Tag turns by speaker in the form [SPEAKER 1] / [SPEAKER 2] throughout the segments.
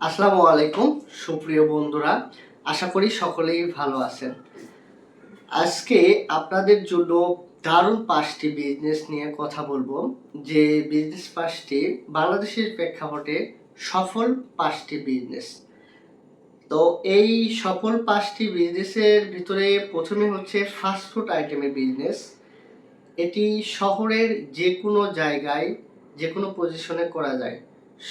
[SPEAKER 1] আসসালামু আলাইকুম সুপ্রিয় বন্ধুরা, আশা করি সকলেই ভালো আছেন। আজকে আপনাদের জন্য দারুণ 5টি বিজনেস নিয়ে কথা বলবো, যে বিজনেস 5টি বাংলাদেশের প্রেক্ষাপটে সফল 5টি বিজনেস। তো এই সফল 5টি বিজনেসের ভিতরে প্রথমে হচ্ছে ফাস্টফুড আইটেমের বিজনেস। এটি শহরের যে কোনো জায়গায় যে কোনো পজিশনে করা যায়।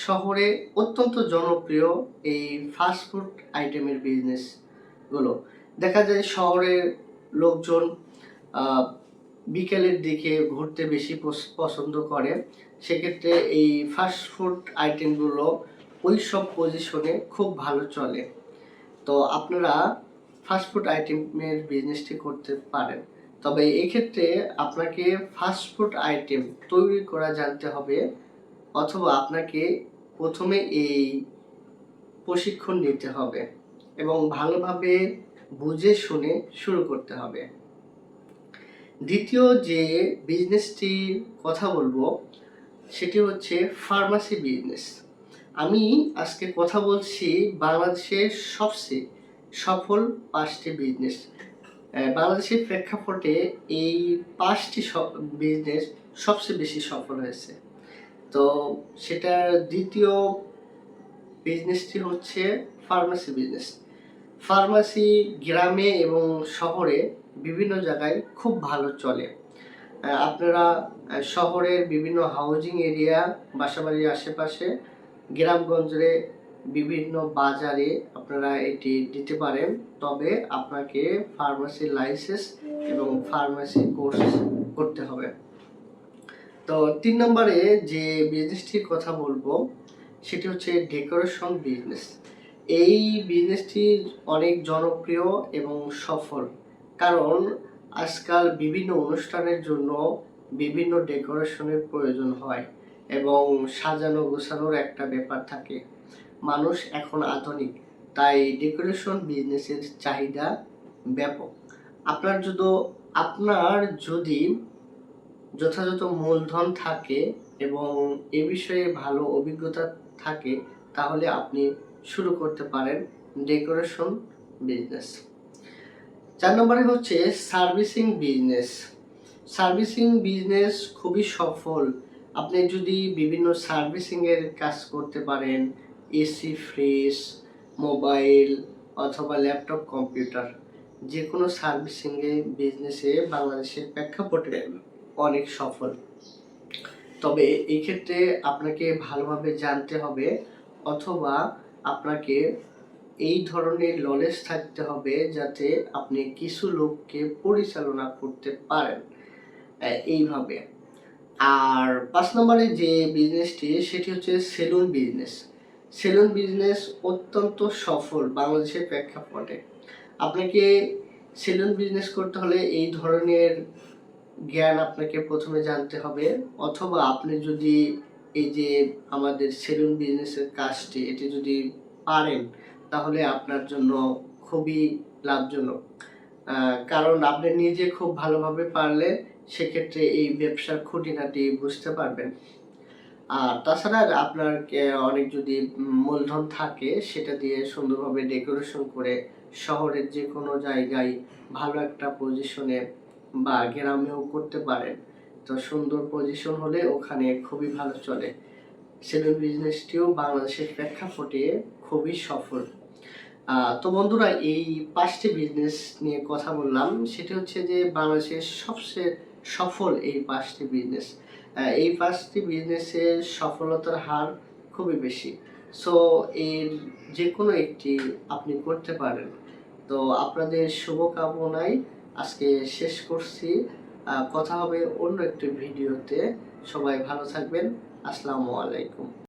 [SPEAKER 1] শহরে অত্যন্ত জনপ্রিয় এই ফাস্টফুড আইটেমের বিজনেসগুলো। দেখা যায় শহরের লোকজন বিকেলের দিকে ঘুরতে বেশি পছন্দ করে। সেক্ষেত্রে এই ফাস্টফুড আইটেমগুলো ওই সব পজিশনে খুব ভালো চলে। তো আপনারা ফাস্টফুড আইটেমের বিজনেসটি করতে পারেন। তবে এক্ষেত্রে আপনাকে ফাস্টফুড আইটেম তৈরি করা জানতে হবে, অথবা আপনাকে প্রথমে এই প্রশিক্ষণ নিতে হবে এবং ভালোভাবে বুঝে শুনে শুরু করতে হবে। দ্বিতীয় যে বিজনেসটির কথা বলবো সেটি হচ্ছে ফার্মাসি বিজনেস। আমি আজকে কথা বলছি বাংলাদেশের সবচেয়ে সফল 5টি বিজনেস। বাংলাদেশের প্রেক্ষাপটে এই 5টি বিজনেস সবচেয়ে বেশি সফল হয়েছে। তো সেটার দ্বিতীয় বিজনেসটি হচ্ছে ফার্মাসি বিজনেস। ফার্মাসি গ্রামে এবং শহরে বিভিন্ন জায়গায় খুব ভালো চলে। আপনারা শহরের বিভিন্ন হাউজিং এরিয়া, বাসাবাড়ির আশেপাশে, গ্রামগঞ্জে বিভিন্ন বাজারে আপনারা এটি দিতে পারেন। তবে আপনাকে ফার্মাসি লাইসেন্স এবং ফার্মাসি কোর্স করতে হবে। তো 3 নম্বরে যে বিজনেসটির কথা বলবো সেটি হচ্ছে ডেকোরেশন বিজনেস। এই বিজনেসটি অনেক জনপ্রিয় এবং সফল, কারণ আজকাল বিভিন্ন অনুষ্ঠানের জন্য বিভিন্ন ডেকোরেশনের প্রয়োজন হয় এবং সাজানো গোছানোর একটা ব্যাপার থাকে। মানুষ এখন আধুনিক, তাই ডেকোরেশন বিজনেসের চাহিদা ব্যাপক। আপনার যদি যথাযথ মূলধন থাকে এবং এ বিষয়ে ভালো অভিজ্ঞতা থাকে, তাহলে আপনি শুরু করতে পারেন ডেকোরেশন বিজনেস। 4 নম্বরে হচ্ছে সার্ভিসিং বিজনেস। সার্ভিসিং বিজনেস খুবই সফল। আপনি যদি বিভিন্ন সার্ভিসিংয়ের কাজ করতে পারেন, এসি, ফ্রিজ, মোবাইল অথবা ল্যাপটপ, কম্পিউটার, যে কোনো সার্ভিসিংয়ে বিজনেসে বাংলাদেশের প্রেক্ষাপটে অনেক সফল। তবে এই ক্ষেত্রে আপনাকে ভালোভাবে জানতে হবে, অথবা আপনাকে এই ধরনের নলেজ থাকতে হবে যাতে আপনি কিছু লোককে পরিচালনা করতে পারেন এইভাবে। আর 5 নম্বরে যে বিজনেসটি সেটি হচ্ছে সেলুন বিজনেস। সেলুন বিজনেস অত্যন্ত সফল বাংলাদেশের প্রেক্ষাপটে। আপনাকে সেলুন বিজনেস করতে হলে এই ধরনের জ্ঞান আপনাকে প্রথমে জানতে হবে, অথবা আপনি যদি এই যে আমাদের সেলুন বিজনেসের কাজটি এটি যদি পারেন, তাহলে আপনার জন্য খুবই লাভজনক। কারণ আপনি নিজে খুব ভালোভাবে পারলে সেক্ষেত্রে এই ব্যবসার খুঁটিনাটি বুঝতে পারবেন। আর তাছাড়া আপনার অনেক যদি মূলধন থাকে, সেটা দিয়ে সুন্দরভাবে ডেকোরেশন করে শহরের যে কোনো জায়গায় ভালো একটা পজিশনে বা গ্রামেও করতে পারেন। তো সুন্দর পজিশন হলে ওখানে খুবই ভালো চলে। সেলুন বিজনেসটিও বাংলাদেশের প্রেক্ষাপটে খুবই সফল। তো বন্ধুরা, এই 5টি বিজনেস নিয়ে কথা বললাম, সেটি হচ্ছে যে বাংলাদেশের সবচেয়ে সফল এই 5টি বিজনেস। এই 5টি বিজনেসের সফলতার হার খুবই বেশি। সো এর যে কোনো একটি আপনি করতে পারেন। তো আপনাদের শুভকামনায় আজকে শেষ করছি। কথা হবে অন্য একটি ভিডিওতে। সবাই ভালো থাকবেন। আসসালামু আলাইকুম।